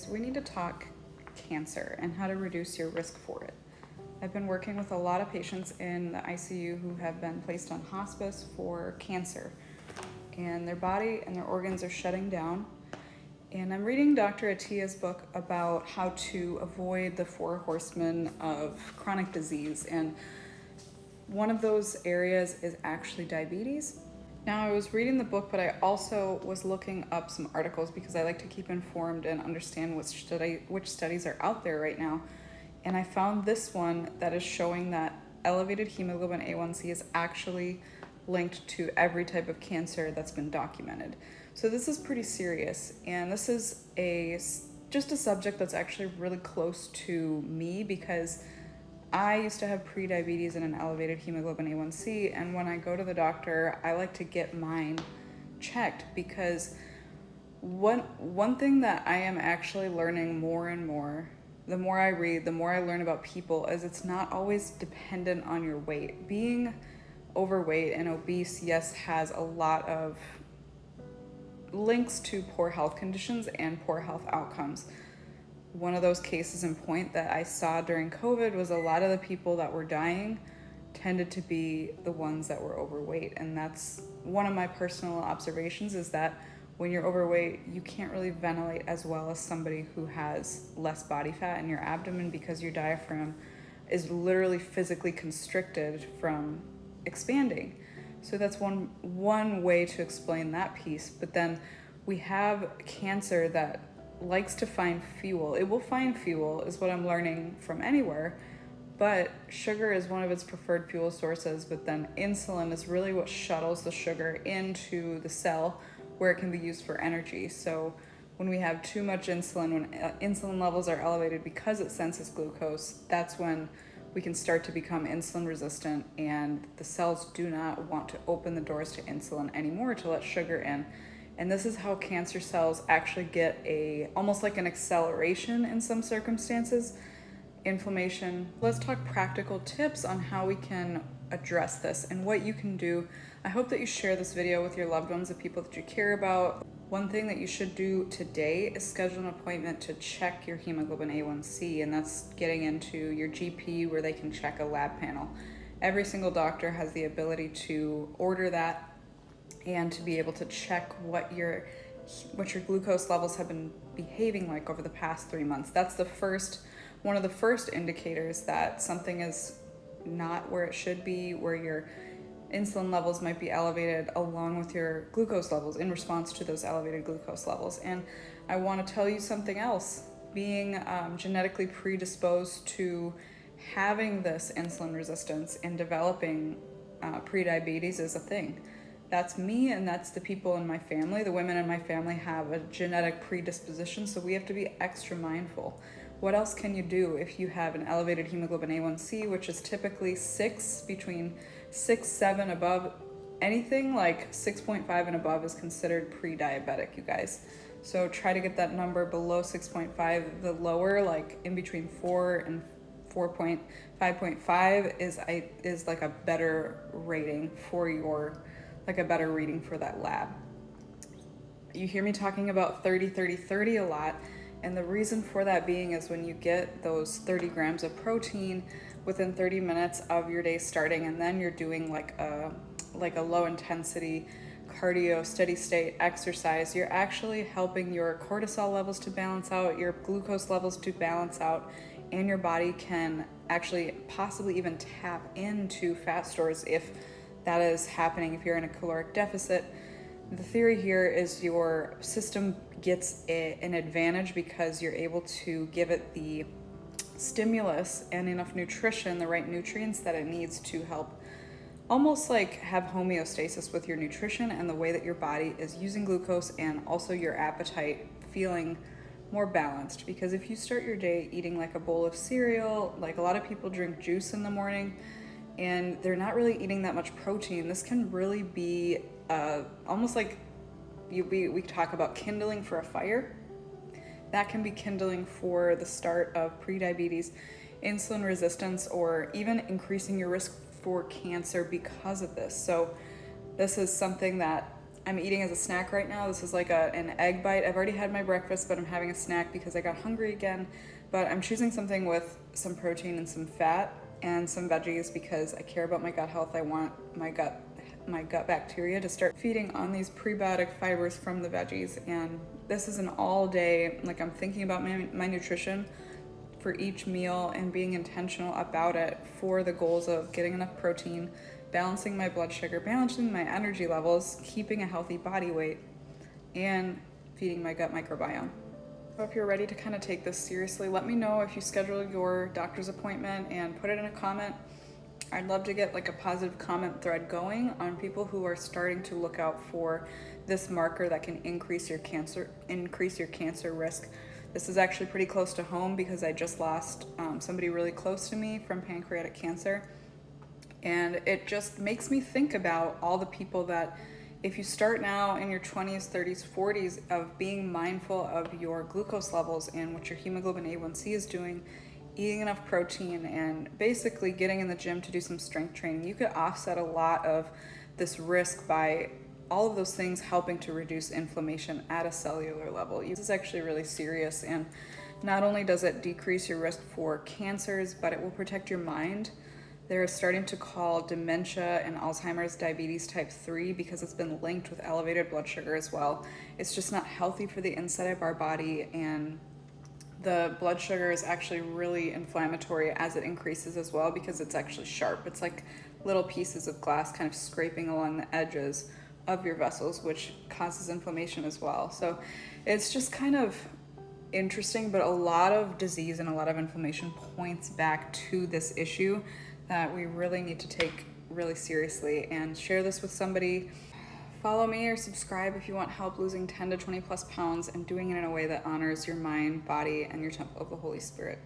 So we need to talk cancer and how to reduce your risk for it. I've been working with a lot of patients in the ICU who have been placed on hospice for cancer, and their body and their organs are shutting down. And I'm reading Dr. Attia's book about how to avoid the 4 horsemen of chronic disease, and one of those areas is actually diabetes. Now, I was reading the book, but I also was looking up some articles because I like to keep informed and understand which studies are out there right now. And I found this one that is showing that elevated hemoglobin A1C is actually linked to every type of cancer that's been documented. So this is pretty serious, and this is just a subject that's actually really close to me because I used to have prediabetes and an elevated hemoglobin A1C, and when I go to the doctor, I like to get mine checked because one thing that I am actually learning more and more, the more I read, the more I learn about people, is it's not always dependent on your weight. Being overweight and obese, yes, has a lot of links to poor health conditions and poor health outcomes. One of those cases in point that I saw during COVID was a lot of the people that were dying tended to be the ones that were overweight. And that's one of my personal observations, is that when you're overweight, you can't really ventilate as well as somebody who has less body fat in your abdomen because your diaphragm is literally physically constricted from expanding. So that's one way to explain that piece. But then we have cancer that likes to find fuel. It will find fuel, is what I'm learning from anywhere, but sugar is one of its preferred fuel sources. But then insulin is really what shuttles the sugar into the cell where it can be used for energy. So when we have too much insulin, when insulin levels are elevated because it senses glucose, that's when we can start to become insulin resistant, and the cells do not want to open the doors to insulin anymore to let sugar in. And this is how cancer cells actually get almost like an acceleration in some circumstances, inflammation. Let's talk practical tips on how we can address this and what you can do. I hope that you share this video with your loved ones, the people that you care about. One thing that you should do today is schedule an appointment to check your hemoglobin A1C, and that's getting into your GP where they can check a lab panel. Every single doctor has the ability to order that and to be able to check what your glucose levels have been behaving like over the past 3 months. That's one of the first indicators that something is not where it should be, where your insulin levels might be elevated along with your glucose levels in response to those elevated glucose levels. And I want to tell you something else. Being genetically predisposed to having this insulin resistance and developing prediabetes is a thing. That's me, and that's the people in my family. The women in my family have a genetic predisposition, so we have to be extra mindful. What else can you do if you have an elevated hemoglobin A1C, which is typically between 6, 7 above? Anything like 6.5 and above is considered pre-diabetic, you guys. So try to get that number below 6.5. The lower, like in between 4 and 5.5 is like a better rating for a better reading for that lab. You hear me talking about 30-30-30 a lot, and the reason for that being is when you get those 30 grams of protein within 30 minutes of your day starting, and then you're doing like a low intensity cardio steady state exercise, you're actually helping your cortisol levels to balance out, your glucose levels to balance out, and your body can actually possibly even tap into fat stores if that is happening, if you're in a caloric deficit. The theory here is your system gets an advantage because you're able to give it the stimulus and enough nutrition, the right nutrients that it needs to help almost like have homeostasis with your nutrition and the way that your body is using glucose, and also your appetite feeling more balanced. Because if you start your day eating like a bowl of cereal, like a lot of people drink juice in the morning, and they're not really eating that much protein, this can really be almost like we talk about kindling for a fire. That can be kindling for the start of prediabetes, insulin resistance, or even increasing your risk for cancer because of this. So this is something that I'm eating as a snack right now. This is like an egg bite. I've already had my breakfast, but I'm having a snack because I got hungry again. But I'm choosing something with some protein and some fat and some veggies because I care about my gut health. I want my gut bacteria to start feeding on these prebiotic fibers from the veggies. And this is an all day, like I'm thinking about my nutrition for each meal and being intentional about it for the goals of getting enough protein, balancing my blood sugar, balancing my energy levels, keeping a healthy body weight, and feeding my gut microbiome. So if you're ready to kind of take this seriously, let me know if you schedule your doctor's appointment and put it in a comment. I'd love to get like a positive comment thread going on people who are starting to look out for this marker that can increase your cancer risk. This is actually pretty close to home because I just lost somebody really close to me from pancreatic cancer. And it just makes me think about all the people that, if you start now in your 20s, 30s, 40s of being mindful of your glucose levels and what your hemoglobin A1C is doing, eating enough protein, and basically getting in the gym to do some strength training, you could offset a lot of this risk by all of those things helping to reduce inflammation at a cellular level. This is actually really serious, and not only does it decrease your risk for cancers, but it will protect your mind. They're starting to call dementia and Alzheimer's diabetes type 3 because it's been linked with elevated blood sugar as well. It's just not healthy for the inside of our body, and the blood sugar is actually really inflammatory as it increases as well because it's actually sharp. It's like little pieces of glass kind of scraping along the edges of your vessels, which causes inflammation as well. So it's just kind of interesting, but a lot of disease and a lot of inflammation points back to this issue that we really need to take really seriously, and share this with somebody. Follow me or subscribe if you want help losing 10 to 20 plus pounds and doing it in a way that honors your mind, body, and your temple of the Holy Spirit.